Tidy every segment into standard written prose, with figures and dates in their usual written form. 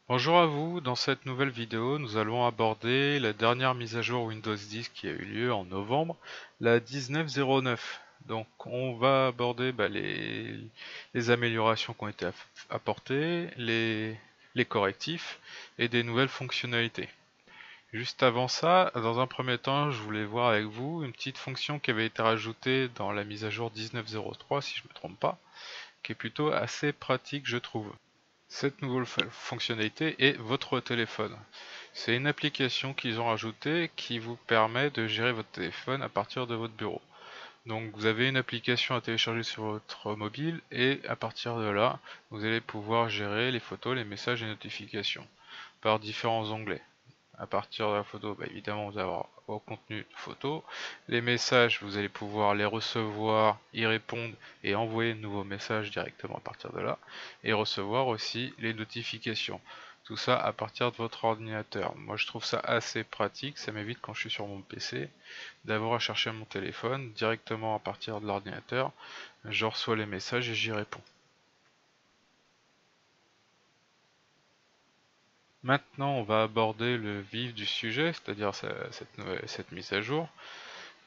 Bonjour à vous, dans cette nouvelle vidéo nous allons aborder la dernière mise à jour Windows 10 qui a eu lieu en novembre, la 19.09. Donc on va aborder les améliorations qui ont été apportées, les correctifs et des nouvelles fonctionnalités. Juste avant ça, dans un premier temps, je voulais voir avec vous une petite fonction qui avait été rajoutée dans la mise à jour 19.03 si je ne me trompe pas, qui est plutôt assez pratique je trouve. Cette nouvelle fonctionnalité est votre téléphone. C'est une application qu'ils ont rajoutée qui vous permet de gérer votre téléphone à partir de votre bureau. Donc vous avez une application à télécharger sur votre mobile et à partir de là, vous allez pouvoir gérer les photos, les messages et notifications par différents onglets. À partir de la photo, évidemment, vous allez avoir vos contenus photo. Les messages, vous allez pouvoir les recevoir, y répondre et envoyer de nouveaux messages directement à partir de là. Et recevoir aussi les notifications. Tout ça à partir de votre ordinateur. Moi, je trouve ça assez pratique. Ça m'évite quand je suis sur mon PC d'avoir à chercher mon téléphone directement à partir de l'ordinateur. Je reçois les messages et j'y réponds. Maintenant, on va aborder le vif du sujet, c'est-à-dire cette mise à jour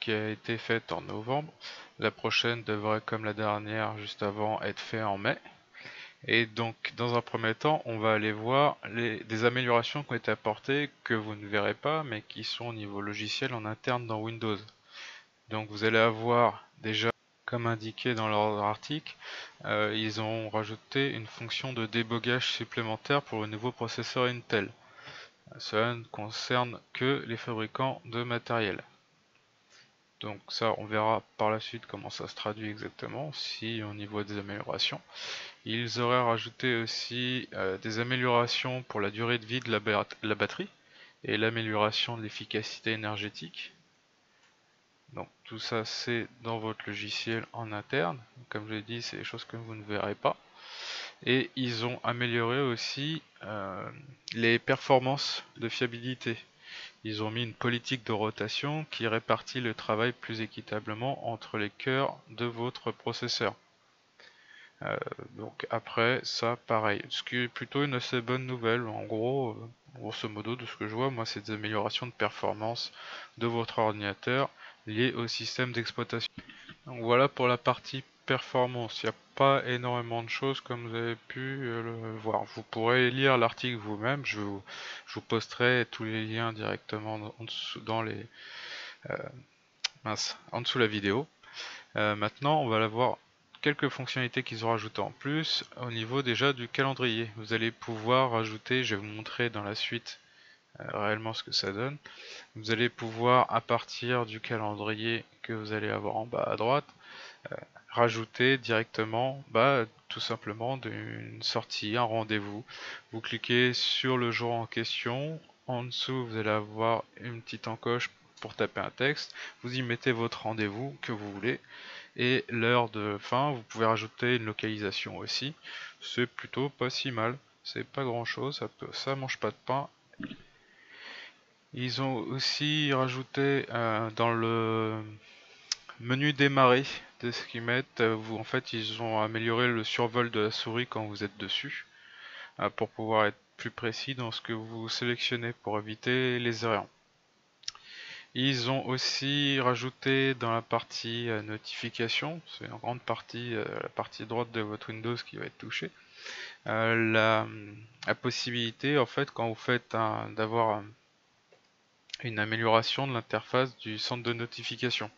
qui a été faite en novembre. La prochaine devrait, comme la dernière juste avant, être faite en mai. Et donc, dans un premier temps, on va aller voir des améliorations qui ont été apportées que vous ne verrez pas, mais qui sont au niveau logiciel en interne dans Windows. Donc, vous allez avoir déjà, comme indiqué dans leur article, ils ont rajouté une fonction de débogage supplémentaire pour le nouveau processeur Intel. Cela ne concerne que les fabricants de matériel. Donc ça, on verra par la suite comment ça se traduit exactement, si au niveau des améliorations. Ils auraient rajouté aussi des améliorations pour la durée de vie de la batterie et l'amélioration de l'efficacité énergétique. Donc tout ça, c'est dans votre logiciel en interne. Comme je l'ai dit, c'est des choses que vous ne verrez pas. Et ils ont amélioré aussi les performances de fiabilité. Ils ont mis une politique de rotation qui répartit le travail plus équitablement entre les cœurs de votre processeur. Donc après, ça pareil, ce qui est plutôt une assez bonne nouvelle. En gros, grosso modo, de ce que je vois, moi, c'est des améliorations de performance de votre ordinateur liées au système d'exploitation. Donc voilà pour la partie performance. Il n'y a pas énormément de choses comme vous avez pu le voir. Vous pourrez lire l'article vous-même. Je vous posterai tous les liens directement en dessous, euh, en dessous de la vidéo. Maintenant, on va voir quelques fonctionnalités qu'ils ont rajoutées en plus au niveau déjà du calendrier. Vous allez pouvoir rajouter, je vais vous montrer dans la suite réellement ce que ça donne. Vous allez pouvoir, à partir du calendrier que vous allez avoir en bas à droite, rajouter directement tout simplement une sortie, un rendez-vous. Vous cliquez sur le jour en question, en dessous vous allez avoir une petite encoche pour taper un texte, vous y mettez votre rendez-vous que vous voulez et l'heure de fin, vous pouvez rajouter une localisation aussi, c'est plutôt pas si mal, c'est pas grand chose, ça mange pas de pain. Ils ont aussi rajouté dans le menu démarrer de ce qu'ils mettent, en fait ils ont amélioré le survol de la souris quand vous êtes dessus, pour pouvoir être plus précis dans ce que vous sélectionnez pour éviter les erreurs. Ils ont aussi rajouté dans la partie notification, c'est une grande partie, la partie droite de votre Windows qui va être touchée, la possibilité en fait quand vous faites d'avoir une amélioration de l'interface du centre de notification.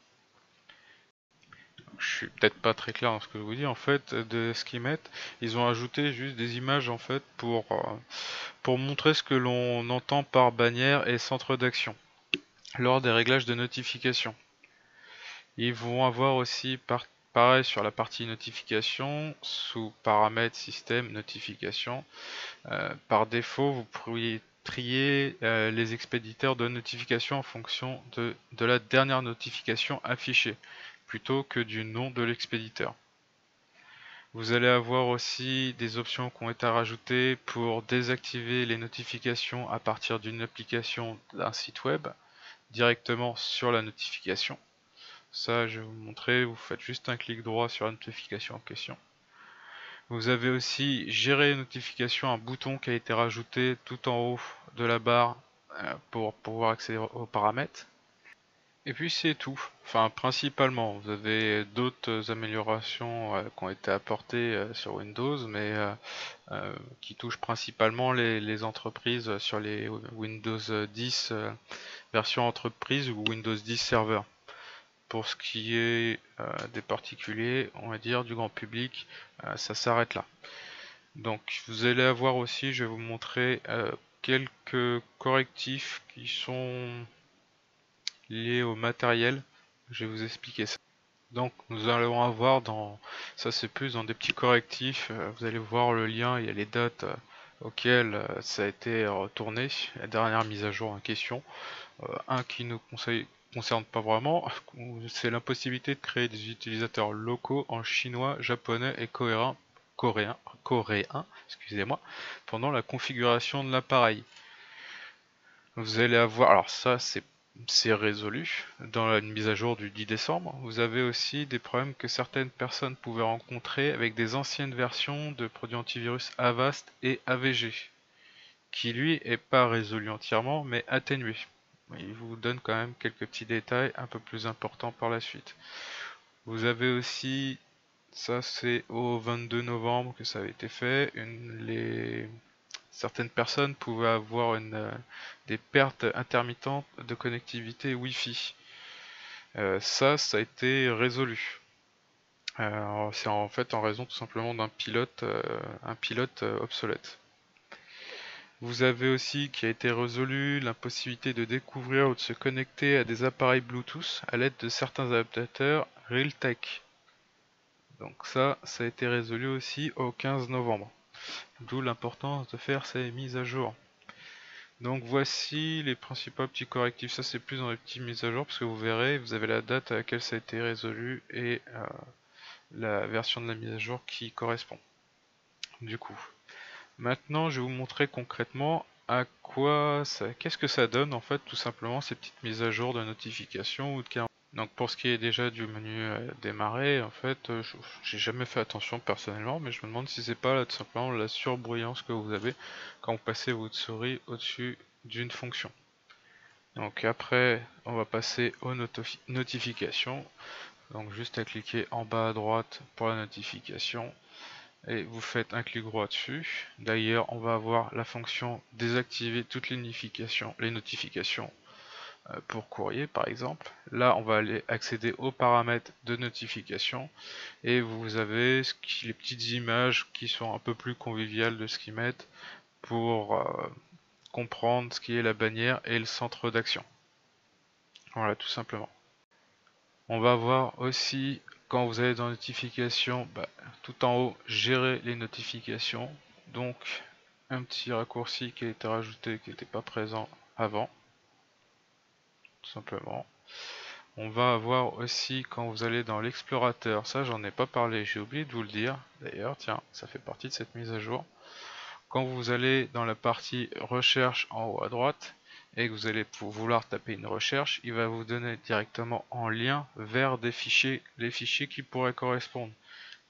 Je suis peut-être pas très clair dans ce que je vous dis en fait de ce qu'ils mettent. Ils ont ajouté juste des images en fait pour montrer ce que l'on entend par bannière et centre d'action lors des réglages de notification. Ils vont avoir aussi pareil sur la partie notification sous paramètres système notification. Par défaut, vous pourriez trier les expéditeurs de notification en fonction de la dernière notification affichée plutôt que du nom de l'expéditeur. Vous allez avoir aussi des options qui ont été rajoutées pour désactiver les notifications à partir d'une application d'un site web directement sur la notification. Ça, je vais vous montrer, vous faites juste un clic droit sur la notification en question. Vous avez aussi gérer les notifications, un bouton qui a été rajouté tout en haut de la barre pour pouvoir accéder aux paramètres. Et puis c'est tout. Enfin, principalement, vous avez d'autres améliorations qui ont été apportées sur Windows, mais qui touchent principalement les entreprises sur les Windows 10 version entreprise ou Windows 10 Server. Pour ce qui est des particuliers, on va dire du grand public, ça s'arrête là. Donc vous allez avoir aussi, je vais vous montrer quelques correctifs qui sont liés au matériel. Je vais vous expliquer ça. Donc nous allons avoir ça c'est plus dans des petits correctifs, vous allez voir le lien, il y a les dates auxquelles ça a été retourné, la dernière mise à jour en question. Un qui ne concerne pas vraiment, c'est l'impossibilité de créer des utilisateurs locaux en chinois, japonais et coréen, excusez-moi, pendant la configuration de l'appareil. Vous allez avoir, alors ça c'est résolu dans une mise à jour du 10 décembre. Vous avez aussi des problèmes que certaines personnes pouvaient rencontrer avec des anciennes versions de produits antivirus Avast et AVG, qui lui est pas résolu entièrement mais atténué. Il vous donne quand même quelques petits détails un peu plus importants par la suite. Vous avez aussi, ça c'est au 22 novembre que ça avait été fait, certaines personnes pouvaient avoir des pertes intermittentes de connectivité Wi-Fi. Ça a été résolu. C'est en fait en raison tout simplement d'un pilote obsolète. Vous avez aussi, qui a été résolu, l'impossibilité de découvrir ou de se connecter à des appareils Bluetooth à l'aide de certains adaptateurs Realtek. Donc ça a été résolu aussi au 15 novembre. D'où l'importance de faire ces mises à jour. Donc voici les principaux petits correctifs. Ça c'est plus dans les petites mises à jour parce que vous verrez, vous avez la date à laquelle ça a été résolu et la version de la mise à jour qui correspond. Du coup. Maintenant, je vais vous montrer concrètement qu'est-ce que ça donne en fait tout simplement ces petites mises à jour de notification ou de calendrier. Donc pour ce qui est déjà du menu démarrer, en fait, j'ai jamais fait attention personnellement, mais je me demande si c'est pas là, tout simplement la surbrillance que vous avez quand vous passez votre souris au-dessus d'une fonction. Donc après, on va passer aux notifications. Donc juste à cliquer en bas à droite pour la notification et vous faites un clic droit dessus. D'ailleurs, on va avoir la fonction désactiver toutes les notifications pour courrier par exemple. Là, on va aller accéder aux paramètres de notification et vous avez les petites images qui sont un peu plus conviviales de ce qu'ils mettent pour comprendre ce qui est la bannière et le centre d'action. Voilà, tout simplement. On va voir aussi quand vous allez dans notification, tout en haut, gérer les notifications. Donc un petit raccourci qui a été rajouté qui n'était pas présent avant. Tout simplement. On va avoir aussi quand vous allez dans l'explorateur, ça j'en ai pas parlé, j'ai oublié de vous le dire. D'ailleurs, tiens, ça fait partie de cette mise à jour. Quand vous allez dans la partie recherche en haut à droite, et que vous allez vouloir taper une recherche, il va vous donner directement en lien vers les fichiers qui pourraient correspondre.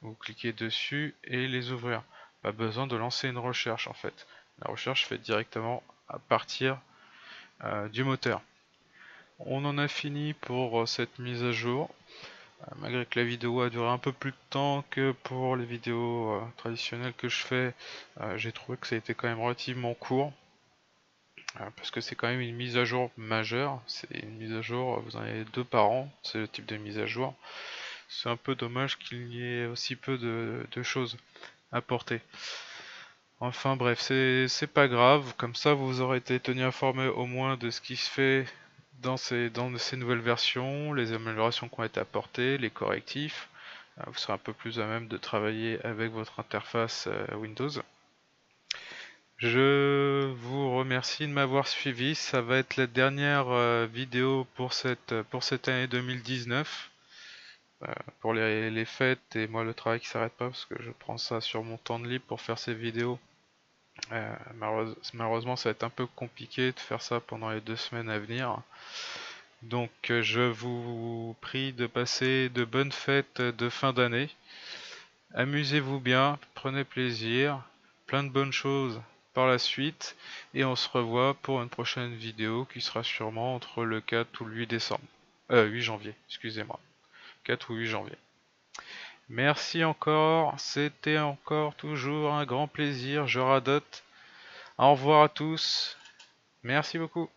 Vous cliquez dessus et les ouvrir. Pas besoin de lancer une recherche en fait. La recherche fait directement à partir du moteur. On en a fini pour cette mise à jour. Malgré que la vidéo a duré un peu plus de temps que pour les vidéos traditionnelles que je fais, j'ai trouvé que ça a été quand même relativement court. Parce que c'est quand même une mise à jour majeure, c'est une mise à jour, vous en avez 2 par an, c'est le type de mise à jour. C'est un peu dommage qu'il y ait aussi peu de choses à porter. Enfin bref, c'est pas grave, comme ça vous aurez été tenu informé au moins de ce qui se fait dans ces nouvelles versions, les améliorations qui ont été apportées, les correctifs. Vous serez un peu plus à même de travailler avec votre interface Windows. Je vous remercie de m'avoir suivi. Ça va être la dernière vidéo pour cette année 2019. Pour les fêtes et moi le travail qui s'arrête pas parce que je prends ça sur mon temps de libre pour faire ces vidéos. Malheureusement ça va être un peu compliqué de faire ça pendant les 2 semaines à venir. Donc je vous prie de passer de bonnes fêtes de fin d'année. Amusez-vous bien, prenez plaisir, plein de bonnes choses par la suite, et on se revoit pour une prochaine vidéo qui sera sûrement entre le 4 ou le 8 décembre. 8 janvier, excusez-moi. 4 ou 8 janvier. Merci encore, c'était encore toujours un grand plaisir, je radote. Au revoir à tous, merci beaucoup.